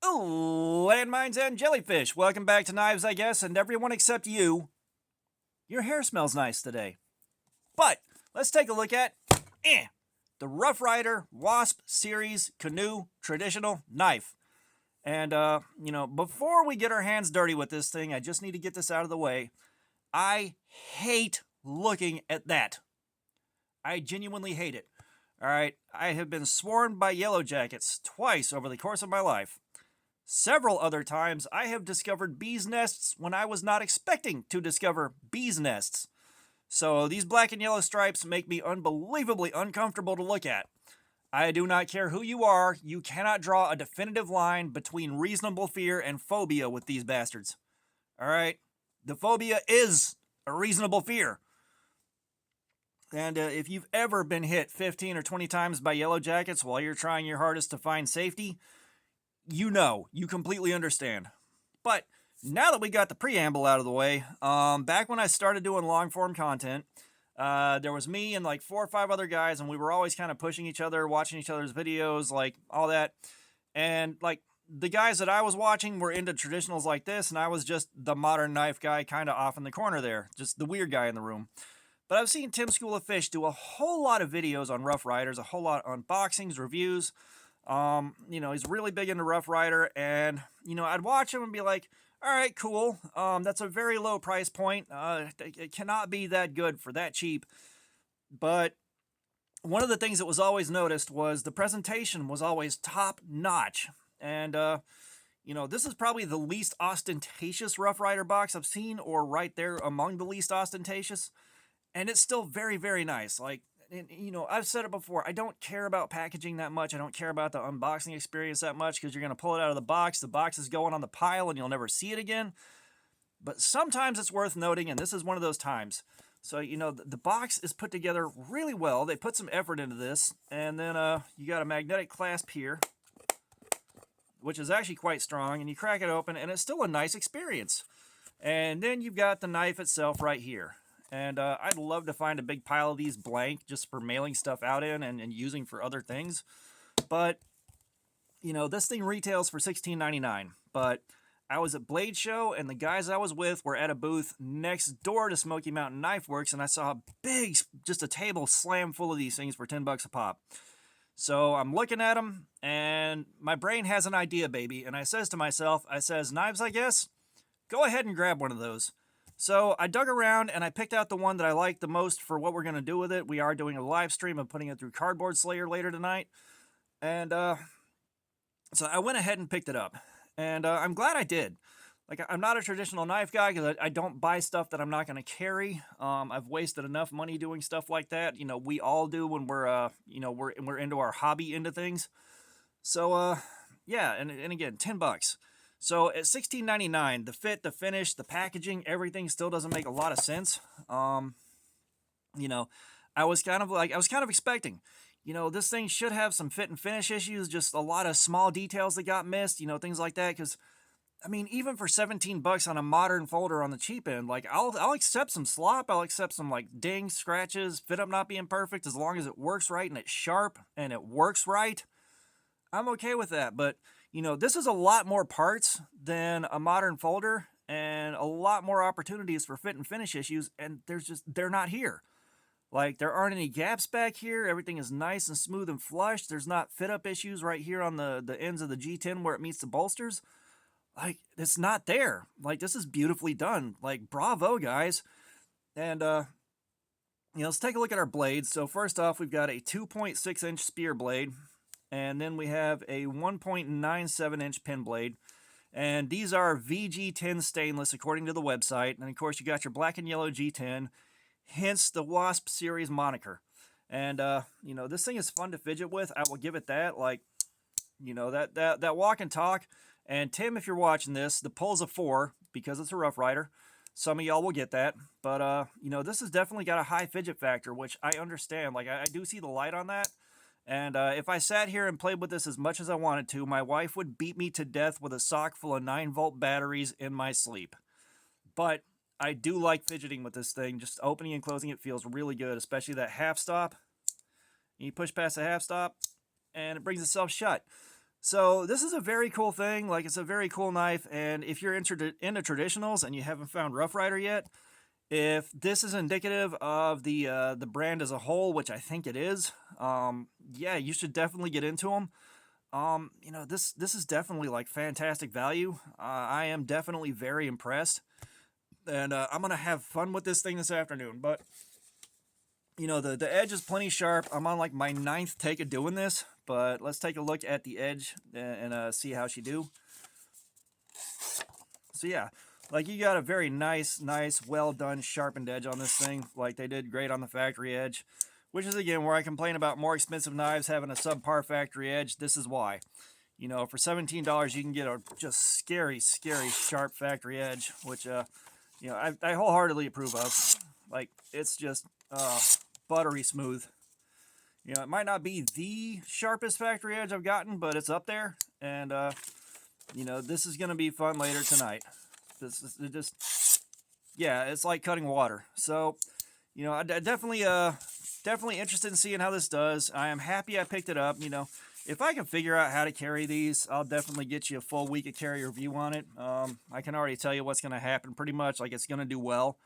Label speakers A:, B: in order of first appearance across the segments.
A: Ooh, landmines and jellyfish. Welcome back to Knives, I guess, and everyone except you. Your hair smells nice today. But let's take a look at the Rough Ryder Wasp Series Canoe Traditional Knife. And, before we get our hands dirty with this thing, I just need to get this out of the way. I hate looking at that. I genuinely hate it. All right, I have been swarmed by yellow jackets twice over the course of my life. Several other times, I have discovered bees' nests when I was not expecting to discover bees' nests. So these black and yellow stripes make me unbelievably uncomfortable to look at. I do not care who you are, you cannot draw a definitive line between reasonable fear and phobia with these bastards. Alright? The phobia is a reasonable fear. And if you've ever been hit 15 or 20 times by yellow jackets while you're trying your hardest to find safety, you completely understand. But now that we got the preamble out of the way, back when I started doing long form content, there was me and like 4 or 5 other guys, and we were always kind of pushing each other, watching each other's videos, like all that. And like the guys that I was watching were into traditionals like this, and I was just the modern knife guy, kind of off in the corner there, just the weird guy in the room. But I've seen Tim School of Fish do a whole lot of videos on Rough Riders, a whole lot of unboxings, reviews. He's really big into Rough Ryder, and, I'd watch him and be like, all right, cool. That's a very low price point. It cannot be that good for that cheap. But one of the things that was always noticed was the presentation was always top notch. And, this is probably the least ostentatious Rough Ryder box I've seen, or right there among the least ostentatious. And it's still very, very nice. Like, I've said it before, I don't care about packaging that much. I don't care about the unboxing experience that much, because you're going to pull it out of the box is going on the pile and you'll never see it again. But sometimes it's worth noting, and this is one of those times. So, the box is put together really well. They put some effort into this. And then you got a magnetic clasp here, which is actually quite strong. And you crack it open, and it's still a nice experience. And then you've got the knife itself right here. And I'd love to find a big pile of these blank just for mailing stuff out in and using for other things. But, this thing retails for $16.99. But I was at Blade Show, and the guys I was with were at a booth next door to Smoky Mountain Knife Works, and I saw just a table slam full of these things for $10 a pop. So I'm looking at them, and my brain has an idea, baby. And I says to myself, knives, I guess? Go ahead and grab one of those. So I dug around and I picked out the one that I liked the most for what we're going to do with it. We are doing a live stream of putting it through Cardboard Slayer later tonight. And so I went ahead and picked it up. And I'm glad I did. Like, I'm not a traditional knife guy because I don't buy stuff that I'm not going to carry. I've wasted enough money doing stuff like that. We all do when we're into our hobby into things. So, yeah, and again, $10. So at $16.99, the fit, the finish, the packaging, everything still doesn't make a lot of sense. I was kind of expecting, this thing should have some fit and finish issues, just a lot of small details that got missed, things like that. Because, even for $17 on a modern folder on the cheap end, like I'll accept some slop, I'll accept some like dings, scratches, fit up not being perfect, as long as it works right and it's sharp and it works right. I'm okay with that, but this is a lot more parts than a modern folder and a lot more opportunities for fit and finish issues, and they're not here. Like, there aren't any gaps back here. Everything is nice and smooth and flush. There's not fit up issues right here on the ends of the G10 where it meets the bolsters. Like, it's not there. Like, this is beautifully done. Like, bravo, guys. And, let's take a look at our blades. So first off, we've got a 2.6-inch spear blade. And then we have a 1.97-inch pin blade. And these are VG10 stainless, according to the website. And, of course, you got your black and yellow G10, hence the Wasp series moniker. And, this thing is fun to fidget with. I will give it that. Like, that walk and talk. And, Tim, if you're watching this, the pull's a 4 because it's a Rough Ryder. Some of y'all will get that. But, this has definitely got a high fidget factor, which I understand. Like, I do see the light on that. And if I sat here and played with this as much as I wanted to, my wife would beat me to death with a sock full of 9-volt batteries in my sleep. But I do like fidgeting with this thing. Just opening and closing it feels really good, especially that half stop. You push past the half stop, and it brings itself shut. So this is a very cool thing. Like, it's a very cool knife, and if you're into traditionals and you haven't found Rough Rider yet, if this is indicative of the brand as a whole, which I think it is, yeah, you should definitely get into them. You know, this is definitely like fantastic value. I am definitely very impressed, and I'm gonna have fun with this thing this afternoon. But you know, the edge is plenty sharp. I'm on like my 9th take of doing this, but let's take a look at the edge and see how she do. So yeah, like you got a very nice, well done sharpened edge on this thing. Like they did great on the factory edge, which is again where I complain about more expensive knives having a subpar factory edge. This is why. You know, for $17 you can get a just scary sharp factory edge, which you know, I wholeheartedly approve of. Like, it's just buttery smooth. You know, it might not be the sharpest factory edge I've gotten, but it's up there. And you know, this is gonna be fun later tonight. This is just, yeah, it's like cutting water. So, you know, I definitely interested in seeing how this does. I am happy I picked it up. You know, if I can figure out how to carry these, I'll definitely get you a full week of carry review on it. I can already tell you what's going to happen pretty much. Like, it's going to do well.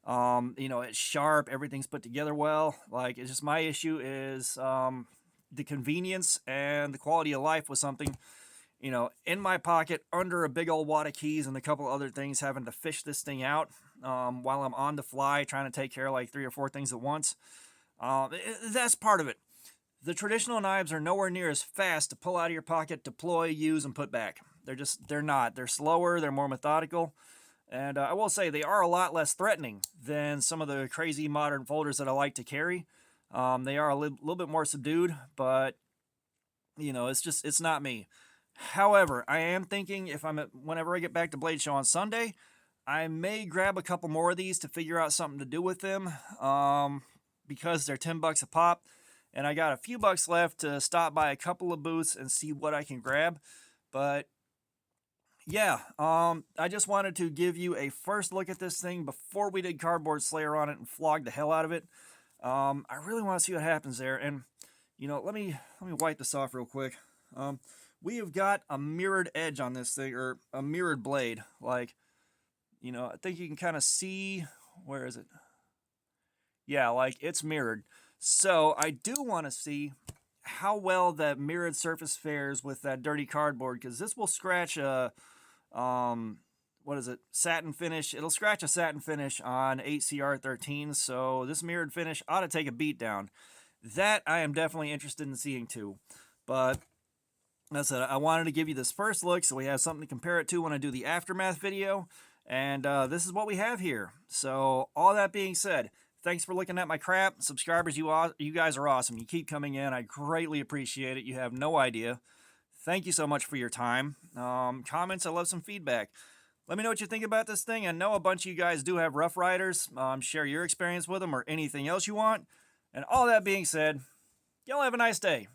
A: You know, it's sharp. Everything's put together well. Like, it's just my issue is the convenience and the quality of life with something, you know, in my pocket under a big old wad of keys and a couple other things, having to fish this thing out while I'm on the fly trying to take care of like 3 or 4 things at once. That's part of it. The traditional knives are nowhere near as fast to pull out of your pocket, deploy, use, and put back. They're not. They're slower, they're more methodical. And I will say they are a lot less threatening than some of the crazy modern folders that I like to carry. They are a little bit more subdued, but, you know, it's not me. However, I am thinking whenever I get back to Blade Show on Sunday, I may grab a couple more of these to figure out something to do with them. Because they're $10 a pop, and I got a few bucks left to stop by a couple of booths and see what I can grab. But yeah, I just wanted to give you a first look at this thing before we did Cardboard Slayer on it and flogged the hell out of it. I really want to see what happens there, and you know, let me wipe this off real quick. We have got a mirrored edge on this thing, or a mirrored blade. Like, you know, I think you can kind of see, where is it? Yeah, like it's mirrored. So I do want to see how well that mirrored surface fares with that dirty cardboard, because this will scratch a, what is it, satin finish. It'll scratch a satin finish on 8CR13, so this mirrored finish ought to take a beat down. That I am definitely interested in seeing too. But that's it. I wanted to give you this first look so we have something to compare it to when I do the aftermath video. And this is what we have here. So all that being said, thanks for looking at my crap. Subscribers, you guys are awesome. You keep coming in. I greatly appreciate it. You have no idea. Thank you so much for your time. Comments, I love some feedback. Let me know what you think about this thing. I know a bunch of you guys do have Rough Riders. Share your experience with them or anything else you want. And all that being said, y'all have a nice day.